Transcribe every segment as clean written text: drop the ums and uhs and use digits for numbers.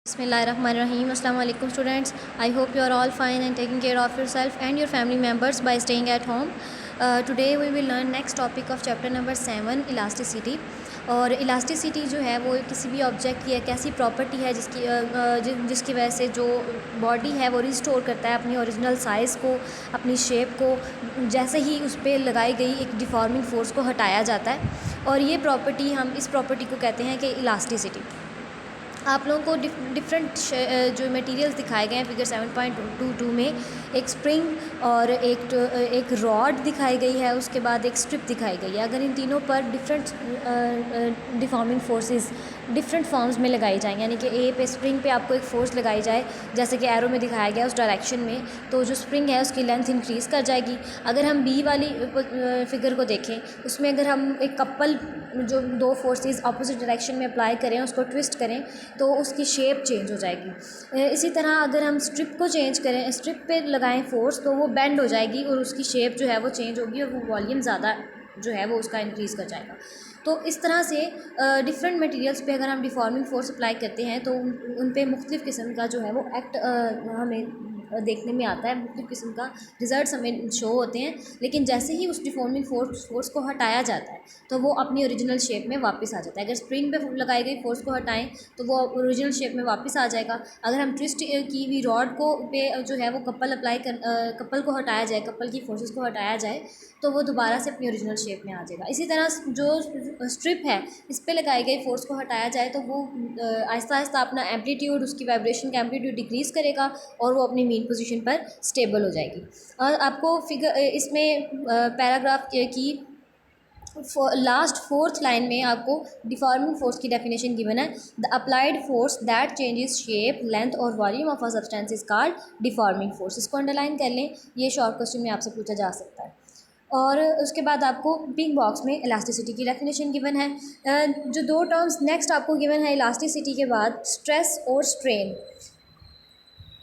Bismillahirrahmanirrahim. Assalamu alaikum students. I hope you are all fine and taking care of yourself and your family members by staying at home. Today we will learn next topic of chapter number 7 elasticity. और elasticity जो है वो किसी भी object की एक ऐसी property है जिसकी वजह से जो बॉडी है वो रिस्टोर करता है अपनी ओरिजिनल साइज़ को, अपनी शेप को, जैसे ही उस पर लगाई गई एक डिफॉर्मिंग फोर्स को हटाया जाता है। और ये प्रॉपर्टी इस प्रॉपर्टी को कहते हैं कि इलास्टिसिटी। आप लोगों को डिफरेंट जो मटेरियल्स दिखाए गए हैं फिगर 7.22 में एक स्प्रिंग और एक रॉड दिखाई गई है, उसके बाद एक स्ट्रिप दिखाई गई है। अगर इन तीनों पर different deforming forces different forms में लगाई जाएँ, यानी कि ए पे स्प्रिंग पे आपको एक फ़ोर्स लगाई जाए जैसे कि एरो में दिखाया गया उस डायरेक्शन में, तो जो स्प्रिंग है उसकी लेंथ इंक्रीज़ कर जाएगी। अगर हम बी वाली फिगर को देखें, उसमें अगर हम एक कपल जो दो फोर्सेस अपोजिट डायरेक्शन में अप्लाई करें, उसको ट्विस्ट करें तो उसकी शेप चेंज हो जाएगी। इसी तरह अगर हम स्ट्रिप को चेंज करें, स्ट्रिप पे लगाएं फोर्स, तो वो बेंड हो जाएगी और उसकी शेप जो है वो चेंज होगी और वो वॉल्यूम ज़्यादा जो है वो उसका इंक्रीज़ कर जाएगा। तो इस तरह से डिफरेंट मटेरियल्स पे अगर हम डिफॉर्मिंग फोर्स अप्लाई करते हैं तो उन पे मुख्तलिफ़ किस्म का जो है वो एक्ट हमें देखने में आता है, मुख्तलिफ़ किस्म का रिज़ल्ट्स हमें शो होते हैं। लेकिन जैसे ही उस डिफॉर्मिंग फोर्स को हटाया जाता है तो वो अपनी ओरिजिनल शेप में वापस आ जाता है। अगर स्प्रिंग पे लगाई गई फोर्स को हटाएं तो वो ओरिजिनल शेप में वापस आ जाएगा। अगर हम ट्विस्ट की हुई रॉड को पे जो है वो कपल को हटाया जाए, कपल की फोर्सेस को हटाया जाए तो वो दोबारा से अपनी ओरिजिनल शेप में आ जाएगा। इसी तरह जो स्ट्रिप है इस पे लगाई गई फोर्स को हटाया जाए तो वो आहिस्ता आहिस्ता अपना एम्पलीट्यूड, उसकी वाइब्रेशन का एम्पलीट्यूड डिक्रीज़ करेगा और वो अपनी मीन पोजीशन पर स्टेबल हो जाएगी। और आपको फिगर इसमें पैराग्राफ की लास्ट फोर्थ लाइन में आपको डिफॉर्मिंग फोर्स की डेफिनेशन गिवन है। The applied force that changes shape, length और volume of a substance is called deforming force. इसको अंडरलाइन कर लें, ये शॉर्ट क्वेश्चन में आपसे पूछा जा सकता है। और उसके बाद आपको पिंक बॉक्स में इलास्टिसिटी की डेफिनेशन गिवन है। जो दो टर्म्स नेक्स्ट आपको गिवन है इलास्टिसिटी के बाद, स्ट्रेस और स्ट्रेन,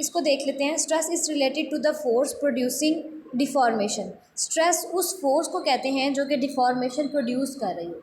इसको देख लेते हैं। Stress is related to the force producing deformation. Stress उस फोर्स को कहते हैं जो कि डिफॉर्मेशन प्रोड्यूस कर रही हो।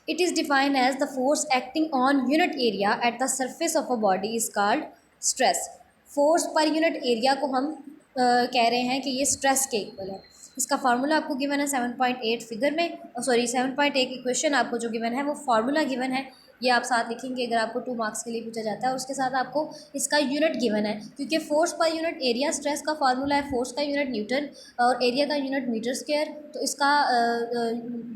It is defined as the force acting on unit area at the surface of a body is called stress. Force per unit area को हम कह रहे हैं कि ये स्ट्रेस के इक्वल है। इसका फार्मूला आपको गिवन है 7.8 फिगर में, 7.8 इक्वेशन आपको जो गिवन है वो फार्मूला गिवन है। ये आप साथ लिखेंगे अगर आपको 2 मार्क्स के लिए पूछा जाता है। और उसके साथ आपको इसका यूनिट गिवन है, क्योंकि force per unit area, stress का फार्मूला है फोर्स का यूनिट न्यूटन और एरिया का यूनिट मीटर स्क्वायर, तो इसका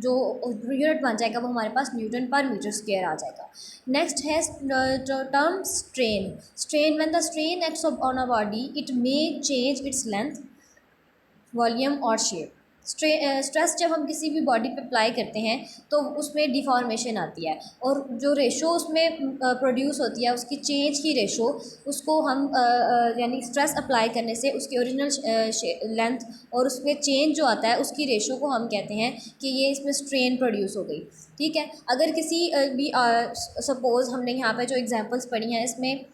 जो यूनिट बन जाएगा वो हमारे पास न्यूटन पर मीटर स्क्वायर आ जाएगा। नेक्स्ट है term strain. Strain, when the strain acts on a body it may change its length, volume और शेप। स्ट्रेस जब हम किसी भी बॉडी पे अप्लाई करते हैं तो उसमें डिफॉर्मेशन आती है और जो रेशो उसमें प्रोड्यूस होती है, उसकी चेंज की रेशो, उसको हम यानी स्ट्रेस अप्लाई करने से उसकी ओरिजिनल लेंथ और उसमें चेंज जो आता है उसकी रेशो को हम कहते हैं कि ये इसमें स्ट्रेन प्रोड्यूस हो गई। ठीक है, अगर किसी भी सपोज़ हमने यहाँ पे जो एग्जांपल्स पढ़ी हैं इसमें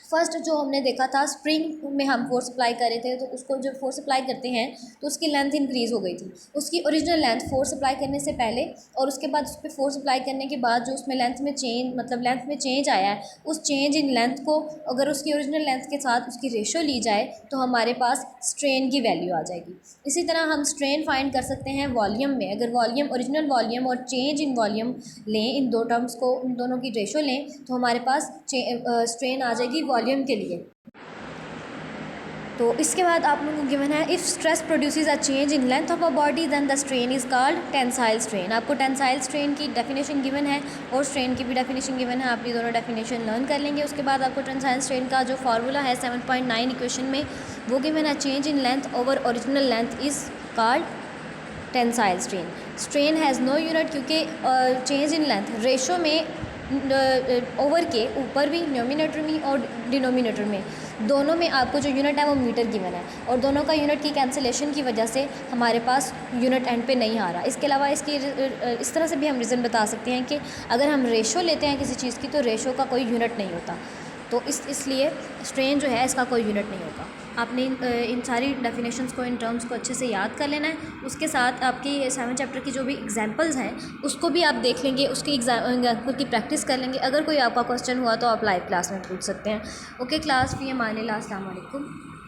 फर्स्ट जो हमने देखा था, स्प्रिंग में हम फोर्स अप्लाई कर रहे थे तो उसको जब फोर्स अप्लाई करते हैं तो उसकी लेंथ इंक्रीज़ हो गई थी। उसकी ओरिजिनल लेंथ फोर्स अप्लाई करने से पहले और उसके बाद उस पर फोर्स अप्लाई करने के बाद जो उसमें लेंथ में चेंज, मतलब लेंथ में चेंज आया है, उस चेंज इन लेंथ को अगर उसकी ओरिजिनल लेंथ के साथ उसकी रेशो ली जाए तो हमारे पास स्ट्रेन की वैल्यू आ जाएगी। इसी तरह हम स्ट्रेन फाइंड कर सकते हैं वॉल्यूम में। अगर वॉल्यूम, ओरिजिनल वॉल्यूम और चेंज इन वॉल्यूम लें, इन दो टर्म्स को, इन दोनों की रेशो लें तो हमारे पास स्ट्रेन आ जाएगी वॉल्यूम के लिए। तो इसके बाद आप लोगों को गिवन है, if stress produces a change in length of a body then the strain is called tensile strain. आपको टेंसाइल स्ट्रेन की डेफिनेशन गिवन है और स्ट्रेन की भी डेफिनेशन गिवन है, आप ये दोनों डेफिनेशन लर्न कर लेंगे। उसके बाद आपको टेंसाइल स्ट्रेन का जो फार्मूला है 7.9 इक्वेशन में वो गिवन है, change in length over original length is called tensile strain. Strain has no unit, क्योंकि चेंज इन लेंथ रेशो में ओवर के ऊपर भी, न्यूमिनेटर में और डिनोमिनेटर में, दोनों में आपको जो यूनिट है वो मीटर गिवन है और दोनों का यूनिट की कैंसिलेशन की वजह से हमारे पास यूनिट एंड पे नहीं आ रहा। इसके अलावा इसकी इस तरह से भी हम रीज़न बता सकते हैं कि अगर हम रेशो लेते हैं किसी चीज़ की तो रेशो का कोई यूनिट नहीं होता। तो इसलिए स्ट्रेन जो है इसका कोई यूनिट नहीं होगा। आपने इन सारी डेफिनेशंस को, इन टर्म्स को अच्छे से याद कर लेना है। उसके साथ आपकी 7 चैप्टर की जो भी एग्जांपल्स हैं उसको भी आप देख लेंगे, उसकी एग्जाम्पल की प्रैक्टिस कर लेंगे। अगर कोई आपका क्वेश्चन हुआ तो आप लाइव क्लास में पूछ सकते हैं। ओके क्लास, फ़ी अमान अल्लाह, अस्सलाम वालेकुम।